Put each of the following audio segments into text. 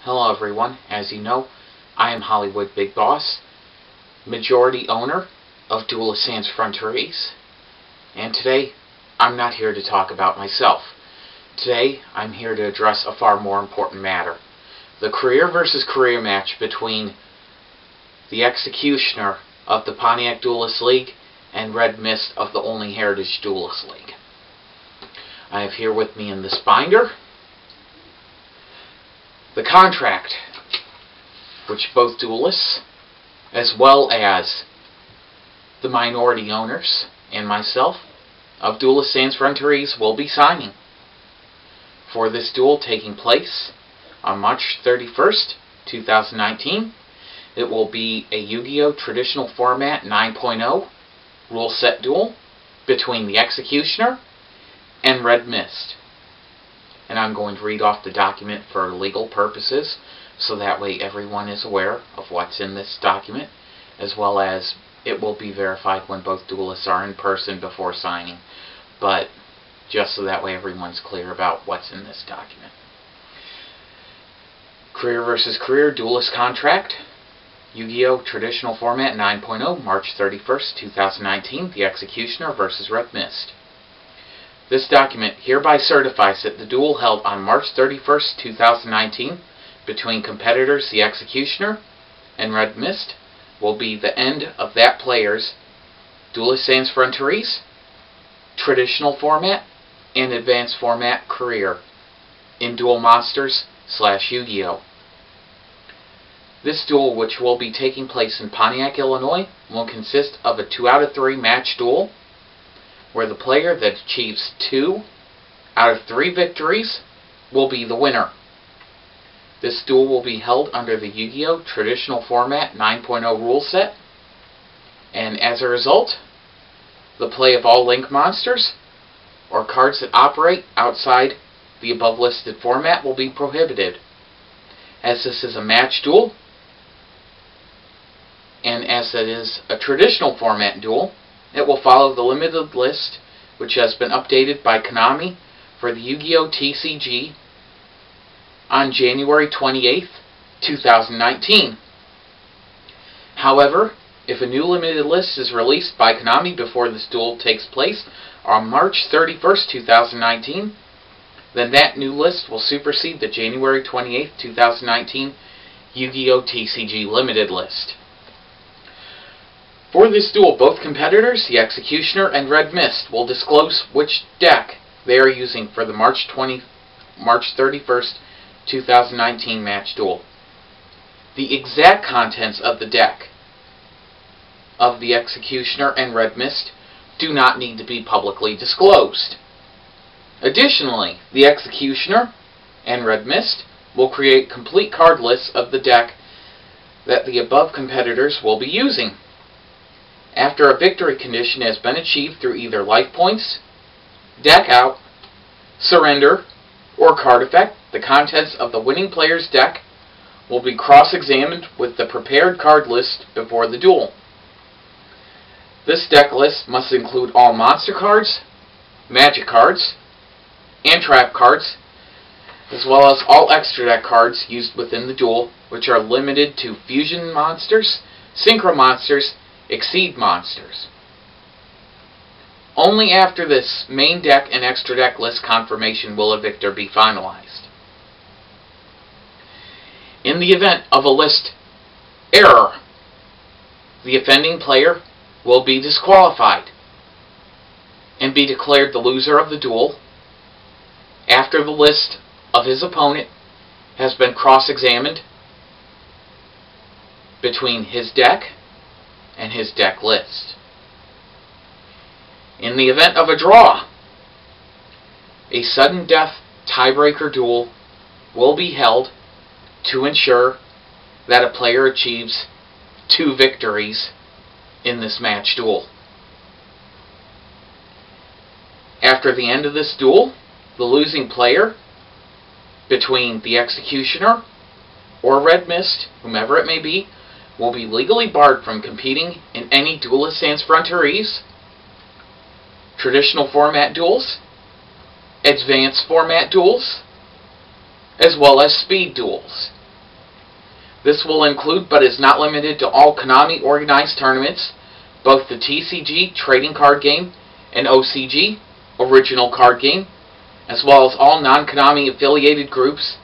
Hello everyone, as you know, I am HollywoodBigBoss, majority owner of Duel Sans Frontiers, and today I'm not here to talk about myself. Today I'm here to address a far more important matter. The career versus career match between the Executioner of the Pontiac Duelist League and Red Mist of the Only Heritage Duelist League. I have here with me in this binder the contract, which both duelists, as well as the minority owners and myself of Duel Sans Frontiers, will be signing for this duel taking place on March 31st, 2019. It will be a Yu-Gi-Oh! Traditional Format 9.0 rule set duel between the Executioner and Red Mist. And I'm going to read off the document for legal purposes, so that way everyone is aware of what's in this document, as well as it will be verified when both duelists are in person before signing, but just so that way everyone's clear about what's in this document. Career versus Career Duelist Contract, Yu-Gi-Oh! Traditional Format 9.0, March 31st, 2019, the Executioner versus Red Mist. This document hereby certifies that the duel held on March 31st, 2019, between competitors the Executioner and Red Mist will be the end of that player's Duel Sans Frontiers, Traditional Format, and Advanced Format career in Duel Monsters / Yu-Gi-Oh! This duel, which will be taking place in Pontiac, Illinois, will consist of a 2 out of 3 match duel, where the player that achieves 2 out of 3 victories will be the winner. This duel will be held under the Yu-Gi-Oh! Traditional Format 9.0 rule set, and as a result, the play of all link monsters or cards that operate outside the above listed format will be prohibited. As this is a match duel, and as it is a traditional format duel, it will follow the limited list, which has been updated by Konami for the Yu-Gi-Oh! TCG on January 28th, 2019. However, if a new limited list is released by Konami before this duel takes place on March 31st, 2019, then that new list will supersede the January 28th, 2019 Yu-Gi-Oh! TCG limited list. For this duel, both competitors, the Executioner and Red Mist, will disclose which deck they are using for the March 31st, 2019 match duel. The exact contents of the deck of the Executioner and Red Mist do not need to be publicly disclosed. Additionally, the Executioner and Red Mist will create complete card lists of the deck that the above competitors will be using. After a victory condition has been achieved through either life points, deck out, surrender, or card effect, the contents of the winning player's deck will be cross-examined with the prepared card list before the duel. This deck list must include all monster cards, magic cards, and trap cards, as well as all extra deck cards used within the duel, which are limited to fusion monsters, synchro monsters, exceed monsters. Only after this main deck and extra deck list confirmation will a victor be finalized. In the event of a list error, the offending player will be disqualified and be declared the loser of the duel after the list of his opponent has been cross-examined between his deck and his deck list. In the event of a draw, a sudden death tiebreaker duel will be held to ensure that a player achieves 2 victories in this match duel. After the end of this duel, the losing player between the Executioner or Red Mist, whomever it may be, will be legally barred from competing in any Duel Sans Frontiers, traditional format duels, advanced format duels, as well as speed duels. This will include, but is not limited to, all Konami organized tournaments, both the TCG trading card game and OCG original card game, as well as all non-Konami affiliated groups,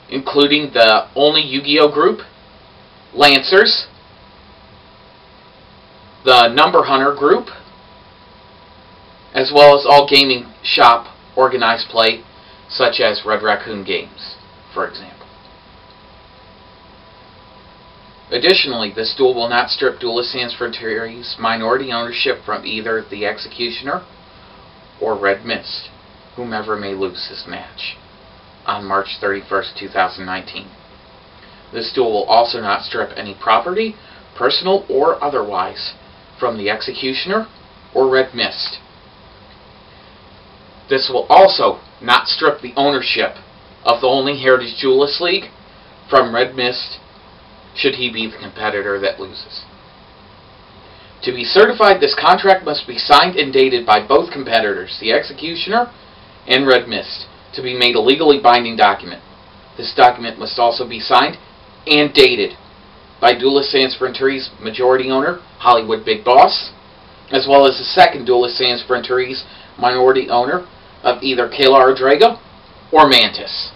including the Only Yu-Gi-Oh group, Lancers, the Number Hunter group, as well as all gaming shop organized play, such as Red Raccoon Games, for example. Additionally, this duel will not strip Duelist Sands-Frontiers minority ownership from either the Executioner or Red Mist, whomever may lose this match, on March 31st, 2019. This duel will also not strip any property, personal or otherwise, from the Executioner or Red Mist. This will also not strip the ownership of the Only Heritage Duelist League from Red Mist, should he be the competitor that loses. To be certified, this contract must be signed and dated by both competitors, the Executioner and Red Mist, to be made a legally binding document. This document must also be signed and dated by Duelist Sands-Frontiers majority owner, HollywoodBigBoss, as well as the second Duelist Sands-Frontiers minority owner of either Kayla Drago or Mantis.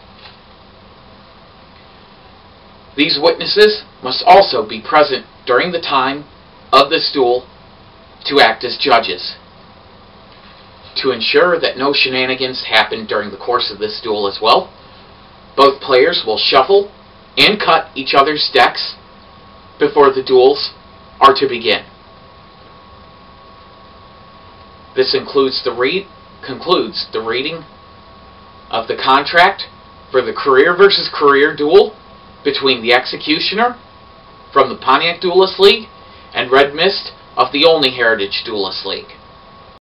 These witnesses must also be present during the time of this duel to act as judges, to ensure that no shenanigans happen during the course of this duel as well. Both players will shuffle and cut each other's decks before the duels are to begin. This concludes the reading of the contract for the Career versus Career duel between the Executioner from the Pontiac Duelist League and Red Mist of the Only Heritage Duelist League.